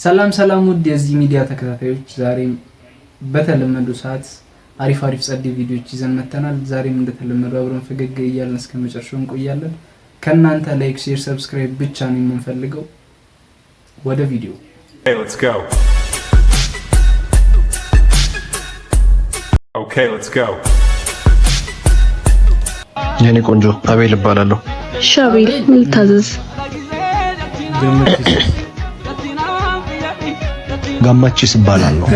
ሰላም ሰላም ውድ የዚህ ሚዲያ ተከታታዮች ዛሬም በተለመዱ ሰዓት አሪፍ ጸዴ ቪዲዮዎች ይዘን መተናል። ዛሬም እንደተለመደው አብረን ፈገግ እያልን እስከ መጨረሻው እንቆያለን። ከናንተ ላይክ፣ ሼር፣ ሰብስክራይብ ብቻ ነው የምንፈልገው። ወደ ቪዲዮ let's go. Okay, let's go. የኔ ቆንጆ አቤል እባላለሁ። ሻቤል ምን ልታዘዝ? ጋማቺስ እባላለሁ።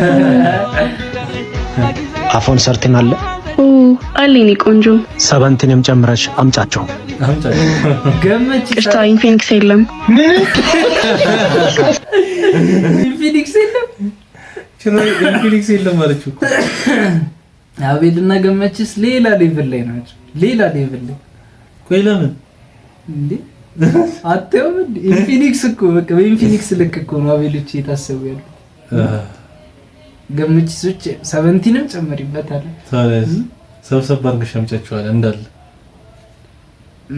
አፎን ሰርቲን አለ? አለ የኔ ቆንጆ። ሰቨንቲንም ጨምረሽ አምጫቸው። ገመቺስ ቅርታ ኢንፊኒክስ የለም። ኢንፊኒክስ የለም? ችራይ ኢንፊኒክስ የለም ማለት ነው። አቤልና ገመቺስ ሌላ ሌቭል ላይ ናቸው። ሌላ ሌቭል ላይ ቆይ ለምን እንዴ አትተውም? ኢንፊኒክስ እኮ በቃ በኢንፊኒክስ ልክ እኮ ነው አቤሎች የታሰቡ ያሉ። ገመቺሶች 17ንም ጨምሪበታል። ታዲያስ ሰብሰብ አድርገሽ አምጫቸዋል እንዳለ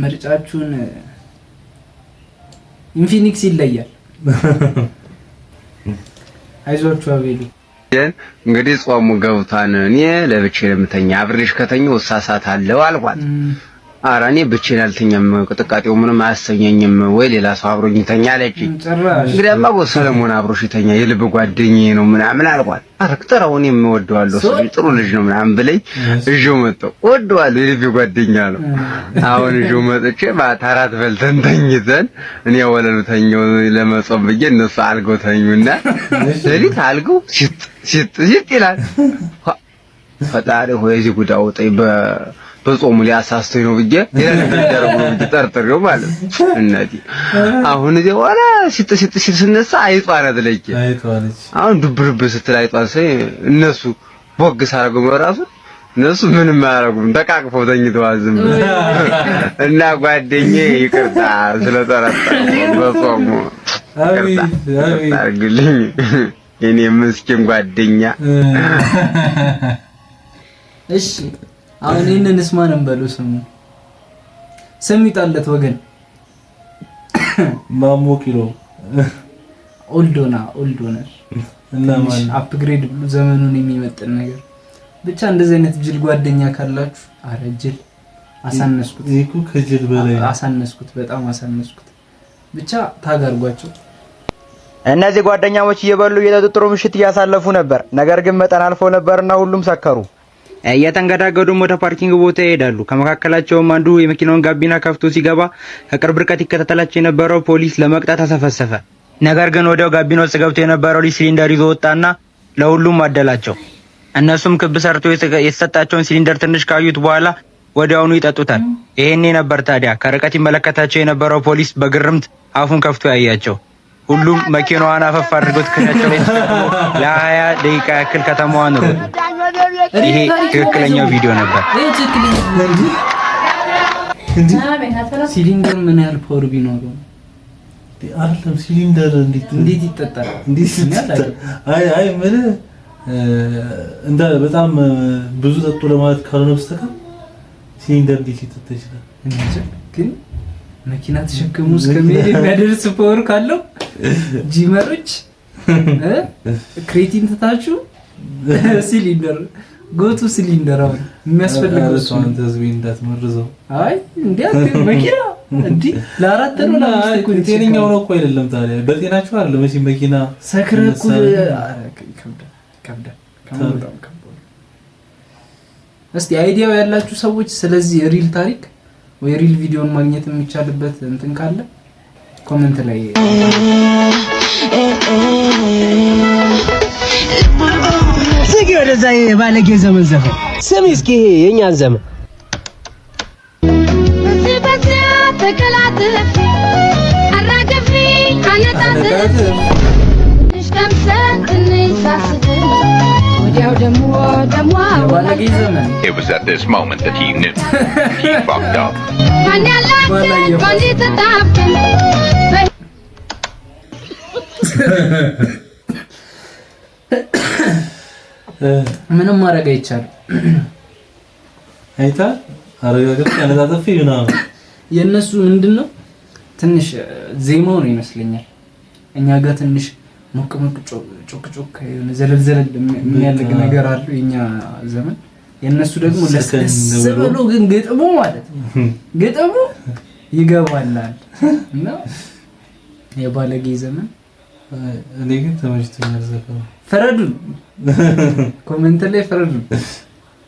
ምርጫችሁን። ኢንፊኒክስ ይለያል። አይዟችሁ አቤሉ። እንግዲህ ጾሙ ገብቷን እኔ ለብቻዬ ለምተኛ አብሬሽ ከተኛው እሳሳታለሁ አልኳት። ኧረ እኔ ብቻዬን አልተኛም፣ ቅጥቃጤው ምንም አያሰኘኝም ወይ ሌላ ሰው አብሮኝ ይተኛ አለችኝ። እንግዲያማ ሰለሞን አብሮሽ ይተኛ የልብ ጓደኛዬ ነው ምናምን አልኳት። ኧረ ቅጠራው እኔም እወደዋለሁ ጥሩ ልጅ ነው ምናምን ብለኝ እዤው መጣሁ። እወደዋለሁ የልብ ጓደኛ ነው። አሁን እዤው መጥቼ ማታ እራት በልተን ተኝተን እኔ ወለሉ ተኛው ለመጾም ብዬ እነሱ አልገው ተኙና ሌሊት አልገው ሲጥ ይላል። ፈጣሪ ሆይ እዚህ ጉድ አውጣኝ በጾሙ ሊያሳስተኝ ነው ብዬ የነገረው ነው ጠርጥሬው ማለት እናቴ። አሁን እዚህ ወራ ሲጥ ስነሳ አይጧን አደለች። አሁን ዱብርብ ስትል አይጧን ሳይ እነሱ ቦግ ሳረጉ ራሱ እነሱ ምንም አያረጉም ተቃቅፈው ተኝተዋል ዝም እና ጓደኛዬ ይቅርታ ስለጠረጠርኩ በጾሙ አርግልኝ የኔ ምስኪን ጓደኛ። እሺ አሁን እነንስ ማን እንበለው? ስም ይጣለት ወገን ማሞ ኪሎ ኦልዶና እና ማን አፕግሬድ ብሉ ዘመኑን የሚመጥን ነገር ብቻ እንደዚህ አይነት ጅል ጓደኛ ካላችሁ አረ ጅል አሳነስኩት እኮ ከጅል በላይ አሳነስኩት፣ በጣም አሳነስኩት። ብቻ ታጋርጓቸው። እነዚህ ጓደኛሞች እየበሉ እየጠጡ ጥሩ ምሽት እያሳለፉ ነበር። ነገር ግን መጠን አልፎ ነበርና ሁሉም ሰከሩ። እየተንገዳገዱ ወደ ፓርኪንግ ቦታ ይሄዳሉ። ከመካከላቸውም አንዱ የመኪናውን ጋቢና ከፍቶ ሲገባ ከቅርብ ርቀት ይከታተላቸው የነበረው ፖሊስ ለመቅጣት አሰፈሰፈ። ነገር ግን ወዲያው ጋቢና ውስጥ ገብቶ የነበረው ልጅ ሲሊንደር ይዞ ወጣና ለሁሉም አደላቸው። እነሱም ክብ ሰርቶ የተሰጣቸውን ሲሊንደር ትንሽ ካዩት በኋላ ወዲያውኑ ይጠጡታል። ይሄኔ ነበር ታዲያ ከርቀት ይመለከታቸው የነበረው ፖሊስ በግርምት አፉን ከፍቶ ያያቸው። ሁሉም መኪናዋን አፈፍ አድርገው ትከሻቸው ላይ ለ20 ደቂቃ ያክል ከተማዋን ሮጡ። ይሄ ትክክለኛው ቪዲዮ ነበር። ሲሊንደር ምን ያህል ፓወር ቢኖረው አይደለም ሲሊንደር እንዴት ይጠጣል? አይ ምን እንደ በጣም ብዙ ጠጡ ለማለት ካልሆነ በስተቀር ሲሊንደር እንዴት ይጠጣ ይችላል? ግን መኪና ተሸክሙ እስከሚሄድ የሚያደርስ ፓወር ካለው ጂመሮች ክሬቲን ተታችሁ ሲሊንደር ጎቱ ሲሊንደር አሁን የሚያስፈልገው እሱ አንተ ህዝብ እንዳትመርዘው። አይ እንዴት መኪና እንዴ ለአራት ነው ለአምስት እኮ ጤነኛው ነው እኮ አይደለም። ታዲያ በጤናችሁ አይደለም እሺ መኪና ሰክረኩ ከብዳ እስቲ አይዲያው ያላችሁ ሰዎች ስለዚህ ሪል ታሪክ ወይ ሪል ቪዲዮን ማግኘት የሚቻልበት እንትን ካለ ኮሜንት ላይ ዝጊ ወደዛ ባለጌ ዘመን ዘፈን ስሚ እስኪ የኛን ዘመን በዚያ ተከላት አራገፊ አነጣት ንሽከምሰት ንሳስት ወዲያው ደሞ ባለጌ ዘመን It was at this moment that he knew he fucked up. ምንም ማድረግ አይቻልም። አይታ አረጋግጥ ያነጣጠፍ ይሆናል። የነሱ ምንድነው ትንሽ ዜማው ነው ይመስለኛል። እኛ ጋር ትንሽ ሞቅ ሞቅ ጮክ ጮክ ዘለል ዘለል የሚያልግ ነገር አለው የኛ ዘመን። የነሱ ደግሞ ለስለስ ብሎ ግን ግጥሙ ማለት ግጥሙ ይገባላል እና የባለጌ ዘመን። እኔ ግን ተመችቶኛል ዘፈኑ። ፍረዱን፣ ኮሜንት ላይ ፍረዱን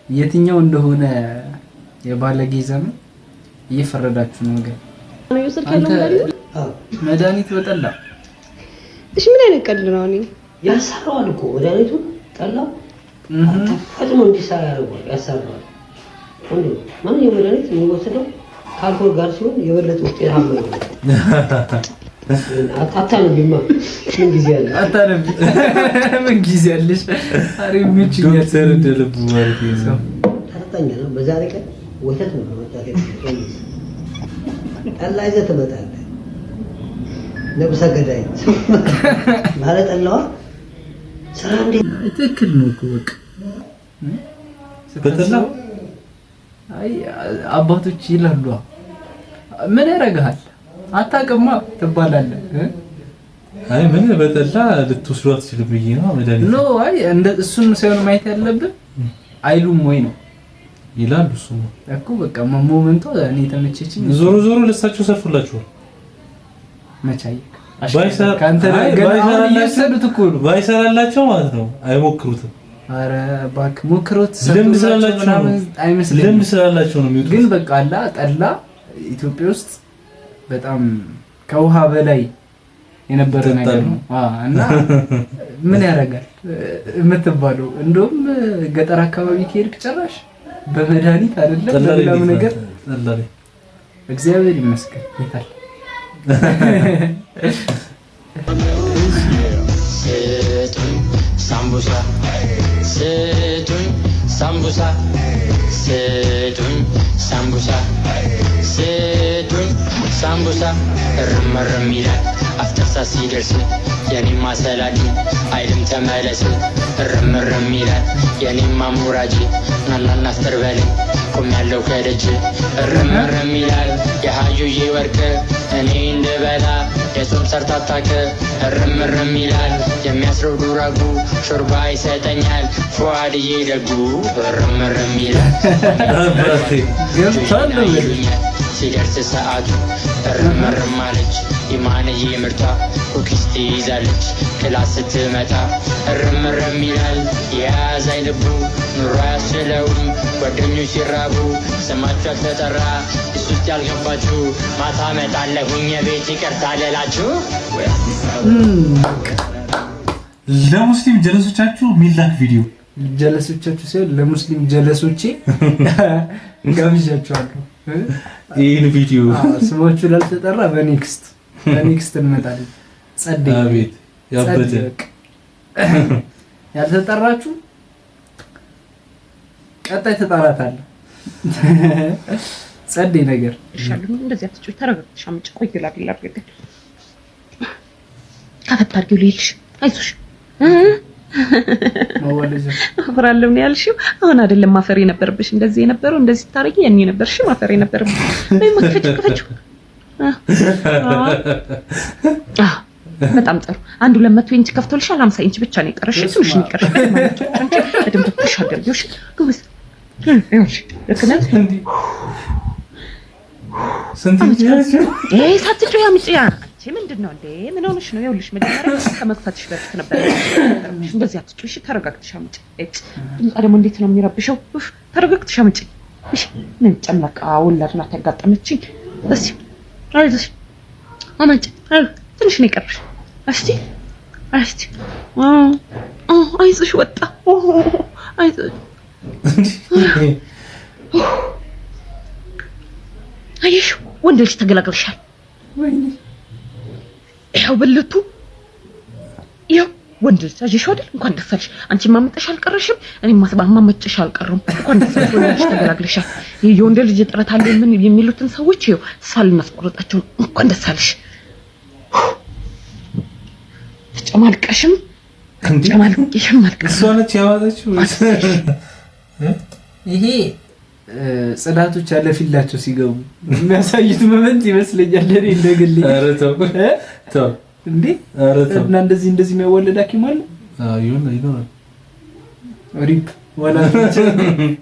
የትኛው እንደሆነ የባለጌ ዘመን እየፈረዳችሁ ነው። ግን መድኃኒት በጠላ እሺ ምን አይነት ቀልድ ነው? እኔ ያሰራዋል እኮ መድኃኒቱን ጠላው ፈጥኖ እንዲሰራ ያደርገዋል። ያሰራዋል ወንድ ማን የመድኃኒት የሚወሰደው ከአልኮል ጋር ሲሆን የበለጠ ውጤታማ ይሆናል። አታነቢማ ምን ጊዜ አለ? አታነቢ ምን ጊዜ አለሽ? አሬ ምንጭ ያተረደልብ ማለት ነው። ተረጣኛ ነው። በዛሬ ቀን ወተት ነው መጣት ያለው። ጠላ ይዘህ ትመጣለህ። ነብሰ ገዳይ ማለት ጠላዋ ስራ እንዴ ትክክል ነው እኮ በቃ በጠላ አይ አባቶች ይላሉ ምን ያረጋል አታውቅማ ትባላለህ። አይ ምን በጠላ ልትወስዱ አትችልም ብዬ ነው መድኃኒት ኖ አይ እንደ እሱን ሳይሆን ማየት ያለብን አይሉም ወይ ነው ይላሉ። እሱ እኮ በቃ ሞመንቱ እኔ ተመቸችኝ። ዞሮ ዞሮ ለሳቸው ሰርፉላችኋል። መቻይ ካንተ ባይሰሩት እኮ ነው ባይሰራላቸው ማለት ነው። አይሞክሩትም። አረ ባክ ሞክሩት። ልምድ ስላላቸው ነው የሚወጡት። ግን በቃ አላ ጠላ ኢትዮጵያ ውስጥ በጣም ከውሃ በላይ የነበረ ነገር ነው እና ምን ያደርጋል የምትባለው እንደውም ገጠር አካባቢ ከሄድክ ጭራሽ በመድኃኒት አይደለም ለሌላም ነገር እግዚአብሔር ይመስገን ይታል። ሳምቡሳ ስጡኝ ሳምቡሳ ስጡኝ ሳምቡሳ ስጡኝ ሳምቡሳ እርመርም ይላል አፍተርሳ ሲደርስ የኔማ ሰላዲ አይልም ተመለስ እርመርም ይላል የኔማ ሙራጂ ናናና አስተርበልኝ ቁም ያለው ከደጅ እርመርም ይላል የሃዩዬ ወርቅ እኔ እንደበላ የጾም ሰርታታከ እርምርም ይላል የሚያስረው ዱራጉ ሾርባ ይሰጠኛል ፏድዬ ደጉ እርምርም ይላል ሲደርስ ሰዓቱ እርምርም አለች ኢማንዬ ምርቷ ኩኪስ ትይዛለች ክላስ ስትመጣ እርምርም ይላል የያዛይ ልቡ ኑሮ ያስችለውም ጓደኞች ሲራቡ ስማችሁ ያልተጠራ እሱ ውስጥ ያልገባችሁ ማታ መጣለሁኝ የቤት ይቅርታ ልላችሁ። ለሙስሊም ጀለሶቻችሁ ሚላክ ቪዲዮ ጀለሶቻችሁ ሲሆን ለሙስሊም ጀለሶቼ ጋብዣችኋለሁ። ይህን ቪዲዮ ስማችሁ ላልተጠራ በኔክስት እንመጣለን። ጸዴ አቤት ያበደ ያልተጠራችሁ ቀጣይ ተጣራታለህ። ጸዴ ነገር ይሻላል። እንደዚህ አትጮይ፣ ተረጋግተሽ አምጪ። ቆይ ላግል አድርገ ከፈት አድርጊው ልይልሽ። አይዞሽ አፈራለሁ ነው ያልሽው። አሁን አይደለም ማፈር የነበረብሽ። እንደዚህ የነበረው እንደዚህ ታረጊ ያኔ ነበርሽ ማፈር የነበረብሽ። ወይ መከፈች በጣም ጥሩ። አንዱ 200 ኢንች ከፍቶልሻል። 50 ኢንች ብቻ ነው የቀረሽ። ትንሽ ነው የቀረሽ ማለት ነው። አንቺ በደንብ ትኩሽ አድርጊው። እሺ ጎበዝ። እሺ ለከነስ እንዴ ስንት ያችሁ ሳትጮይ አምጪ። አንቺ ምንድነው እንዴ? ምን ሆነሽ ነው? ይኸውልሽ መጀመሪያ ከመክፈትሽ በፊት ነበር እንደዚህ አትጮይ። እሺ ተረጋግተሽ አምጪ። ድምጿ ደግሞ እንዴት ነው የሚረብሸው? ተረጋግተሽ አምጪ። እሺ ምን ጨምላቃ ወላድ ናት ያጋጠመችኝ። እሺ አይዞሽ አምጪ። ትንሽ ነው የቀረሽ። እስቲ አይዞሽ ወጣ። አይዞሽ አየሽ ወንድ ልጅ ተገላግለሻል። ወይኔ ይኸው ብልቱ ይኸው ወንድ ልጅ አየሽ አይደል? እንኳን ደስ አለሽ። አንቺ ማመጣሽ አልቀረሽም፣ እኔ ማመጣሽ አልቀረም። እንኳን ደስ አለሽ፣ ወንድ ልጅ ተገላግለሻል። የወንድ ልጅ ጥረት አለ ምን የሚሉትን ሰዎች ይኸው ሳልናስቆርጣቸው እንኳን ደስ አለሽ። ተጨማልቀሽም ማለት እሷ ነች ያዋጣችው። ይሄ ጽዳቶች ያለፊላቸው ሲገቡ የሚያሳዩት መመንት ይመስለኛል። ለኔ እንደግል ኧረ ተው እንዴ እና እንደዚህ የሚያወለድ ሐኪም አለ? አዎ ይኖራል። ሪፕ ወላ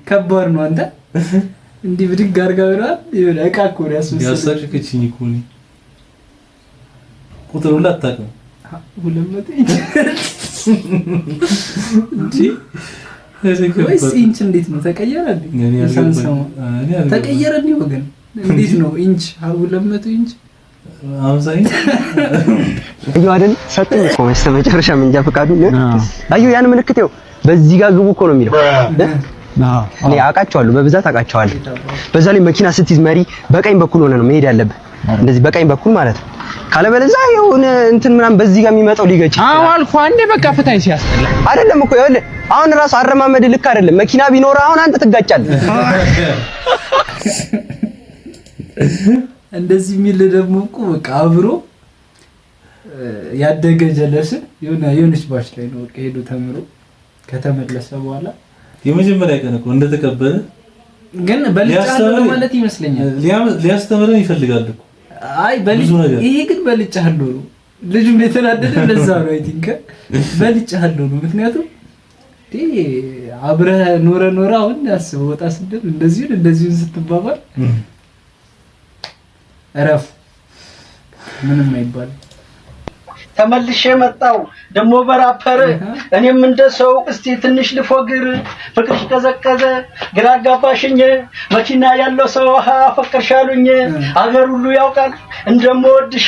ከባድ ነው። አንተ እንዲህ ብድግ አድርጋ ብሏል። ይሄ እቃ እኮ ነው ያሳቀችኝ እኮ ነው። ቁጥሩን አታውቅም። 200 ወይስ ኢንች እንዴት ነው ተቀየረ እንዴ? ተቀየረ እንዴ ወገን? እንዴት ነው ኢንች 200 ኢንች 50 ኢንች እዩ አይደል? ሰጠኝ እኮ መጨረሻ መንጃ ፈቃዱ አዩ ያን ምልክት ይኸው በዚህ ጋር ግቡ እኮ ነው የሚለው። እኔ አውቃቸዋለሁ፣ በብዛት አውቃቸዋለሁ። በዛ ላይ መኪና ስትይዝ መሪ በቀኝ በኩል ሆነ ነው መሄድ ያለብህ፣ እንደዚህ በቀኝ በኩል ማለት ነው። ካለበለዚያ የሆነ እንትን ምናምን በዚህ ጋር የሚመጣው ሊገጭ አልኩ አንዴ በቃ ፍታይ ሲያስጠላ አይደለም እኮ ይኸውልህ፣ አሁን ራሱ አረማመድ ልክ አይደለም። መኪና ቢኖር አሁን አንተ ትጋጫለህ። እንደዚህ የሚል ደግሞ እኮ በቃ አብሮ ያደገ ጀለስ የሆነች ባች ላይ ነው ሄዶ ተምሮ ከተመለሰ በኋላ የመጀመሪያ ቀን እኮ እንደተቀበለ ግን በልጫለሁ ማለት ይመስለኛል። ሊያስተምረን ይፈልጋል እኮ። አይ ይሄ ግን በልጫለሁ ነው። ልጁም የተናደደ እንደዛ ነው። አይ ቲንክ በልጫለሁ ነው። ምክንያቱም አብረህ ኖረ አሁን አስበው ወጣ ስንል እንደዚሁን ስትባባል እረፍ ምንም አይባልም። ተመልሼ መጣው ደሞ በራፐር እኔም እንደሰው እስቲ ትንሽ ልፎግር ፍቅርሽ ቀዘቀዘ ግራ አጋባሽኝ መኪና ያለው ሰው አፈቀርሻሉኝ አገር ሁሉ ያውቃል እንደምወድሽ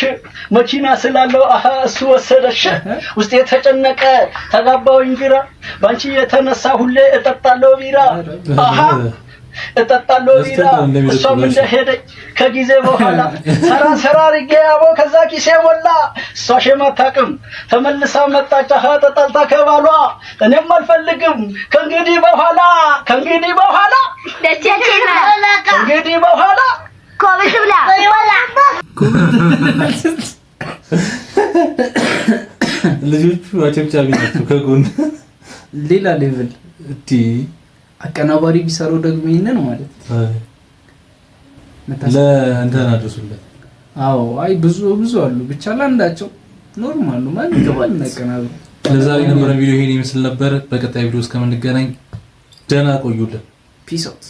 መኪና ስላለው እሱ ወሰደሽ ውስጤ ተጨነቀ ተጋባውኝ ግራ ባንቺ የተነሳ ሁሌ እጠጣለሁ ቢራ እጠጣለሁ ቢራ እሷም እንደሄደች ከጊዜ በኋላ ሰራ አድርጌ አቦ ከዛ ኪሴ ሞላ እሷ ሸማታቅም ተመልሳ መጣች ተጣልታ ከባሏ እኔም አልፈልግም ከእንግዲህ በኋላ ከእንግዲህ በኋላ ኮብት ብላ ልጆቹ አጨብጫቢ ናቸው። ከጎን ሌላ ሌቭል አቀናባሪ ቢሰሩ ደግሞ ይሄንን ማለት ለእንተና አድርሱለት። አዎ አይ ብዙ አሉ። ብቻ ላንዳቸው ኖርማል ነው ማለት ይገባል። አቀናባሪ ለዛሬ የነበረን ቪዲዮ ይሄን ይመስል ነበር። በቀጣይ ቪዲዮ እስከምንገናኝ ደህና ቆዩልን። ፒስ አውት